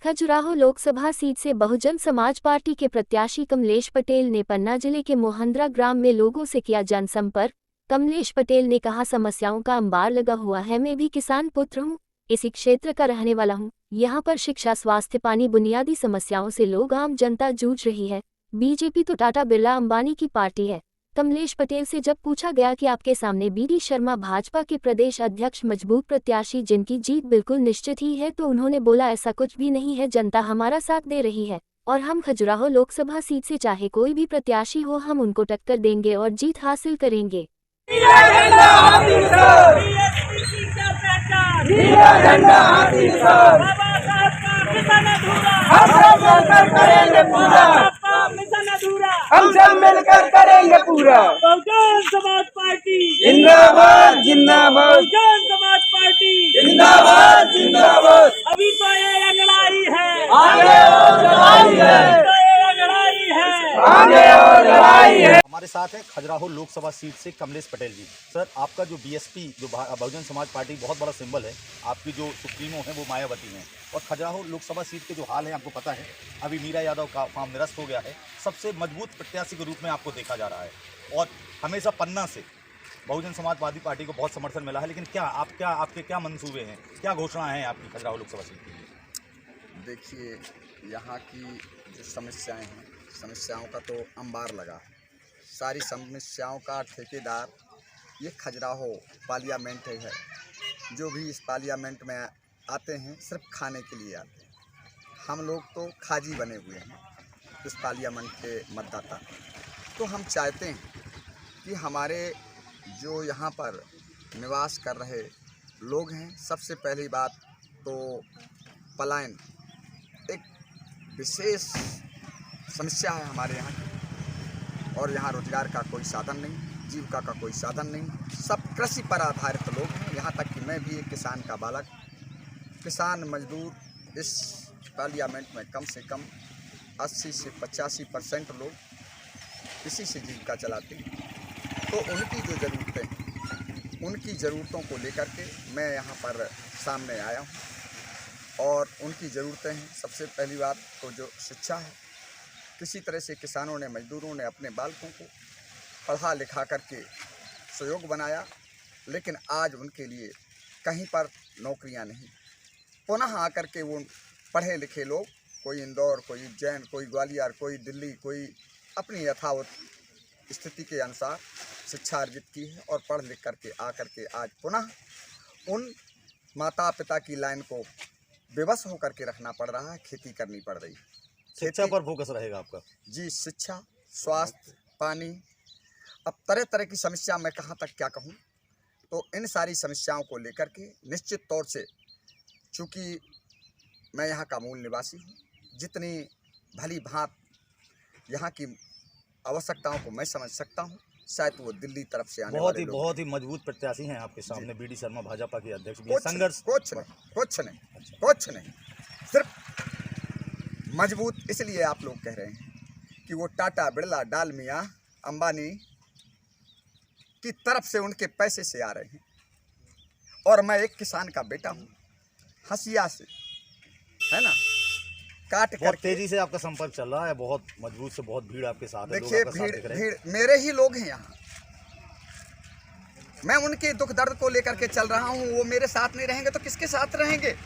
Khajuraho Lok Sabha seat से Bahujan Samaj party के प्रत्याशी कमलेश पटेल ने पन्ना जिले के मोहंद्रा ग्राम में लोगों से किया जनसंपर्क। कमलेश पटेल ने कहा, समस्याओं का अंबार लगा हुआ है। मैं भी किसान पुत्र हूँ, इसी क्षेत्र का रहने वाला हूँ। यहाँ पर शिक्षा, स्वास्थ्य, पानी, बुनियादी समस्याओं से लोग आम जनता जूझ रही है। बीजेपी तो टाटा बिरला अंबानी की पार्टी है। कमलेश पटेल से जब पूछा गया कि आपके सामने बीडी शर्मा भाजपा के प्रदेश अध्यक्ष मजबूत प्रत्याशी जिनकी जीत बिल्कुल निश्चित ही है, तो उन्होंने बोला, ऐसा कुछ भी नहीं है। जनता हमारा साथ दे रही है और हम खजुराहो लोकसभा सीट से चाहे कोई भी प्रत्याशी हो, हम उनको टक्कर देंगे और जीत हासिल करेंगे। हम सब मिलकर करेंगे पूरा। बहुजन समाज पार्टी जिंदाबाद जिंदाबाद, बहुजन समाज पार्टी जिंदाबाद जिंदाबाद। अभी तो ये लड़ाई है, आगे और लड़ाई है, तो ये लड़ाई है, आगे और लड़ाई है। हमारे साथ है खजुराहो लोकसभा सीट से कमलेश पटेल जी। सर, आपका जो बीएसपी जो बहुजन समाज पार्टी बहुत बड़ा सिंबल है, आपकी जो सुप्रीमो है वो मायावती हैं, और खजुराहो लोकसभा सीट के जो हाल है आपको पता है, अभी मीरा यादव का फॉर्म निरस्त हो गया है। सबसे मजबूत प्रत्याशी के रूप में आपको देखा जा रहा है और हमेशा पन्ना से बहुजन समाजवादी पार्टी को बहुत समर्थन मिला है। लेकिन आपके क्या मंसूबे हैं, क्या घोषणा है आपकी खजुराहो लोकसभा सीट के लिए? देखिए, यहाँ की जो समस्याएं हैं, समस्याओं का तो अंबार लगा है। सारी समस्याओं का ठेकेदार ये खजुराहो पार्लियामेंट है। जो भी इस पार्लियामेंट में आते हैं सिर्फ खाने के लिए आते हैं। हम लोग तो खाजी बने हुए हैं इस पार्लियामेंट के मतदाता। तो हम चाहते हैं कि हमारे जो यहाँ पर निवास कर रहे लोग हैं, सबसे पहली बात तो पलायन एक विशेष समस्या है हमारे यहाँ की। और यहाँ रोजगार का कोई साधन नहीं, जीविका का कोई साधन नहीं, सब कृषि पर आधारित लोग हैं। यहाँ तक कि मैं भी एक किसान का बालक, किसान मजदूर इस पार्लियामेंट में कम से कम 80 से 85% लोग इसी से जीविका चलाते हैं। तो उनकी जो ज़रूरतें हैं, उनकी ज़रूरतों को लेकर के मैं यहाँ पर सामने आया हूँ। और उनकी ज़रूरतें हैं, सबसे पहली बात तो जो शिक्षा है। किसी तरह से किसानों ने, मजदूरों ने अपने बालकों को पढ़ा लिखा करके सहयोग बनाया, लेकिन आज उनके लिए कहीं पर नौकरियां नहीं। पुनः आकर के वो पढ़े लिखे लोग, कोई इंदौर, कोई उज्जैन, कोई ग्वालियर, कोई दिल्ली, कोई अपनी यथावत स्थिति के अनुसार शिक्षा अर्जित की है और पढ़ लिख करके आकर के आज पुनः उन माता पिता की लाइन को बेबस होकर के रखना पड़ रहा है, खेती करनी पड़ रही है। शिक्षा पर फोकस रहेगा आपका? जी, शिक्षा, स्वास्थ्य, पानी, अब तरह तरह की समस्या मैं कहाँ तक क्या कहूँ। तो इन सारी समस्याओं को लेकर के निश्चित तौर से, चूँकि मैं यहाँ का मूल निवासी हूँ, जितनी भली भांत यहाँ की आवश्यकताओं को मैं समझ सकता हूँ, शायद वो दिल्ली तरफ से आने वाले लोग बहुत ही मजबूत प्रत्याशी हैं आपके सामने। बीडी शर्मा भाजपा के अध्यक्ष भी। कुछ नहीं, सिर्फ मजबूत इसलिए आप लोग कह रहे हैं कि वो टाटा बिरला डालमिया अंबानी की तरफ से उनके पैसे से आ रहे हैं, और मैं एक किसान का बेटा हूँ, हसिया से, है ना, काट कर। बहुत तेजी से आपका संपर्क चल रहा है, बहुत मजबूत से बहुत भीड़ आपके साथ है। देखिए, भीड़ मेरे ही लोग हैं यहाँ। मैं उनके दुख दर्द को लेकर के चल रहा हूँ, वो मेरे साथ नहीं रहेंगे तो किसके साथ रहेंगे?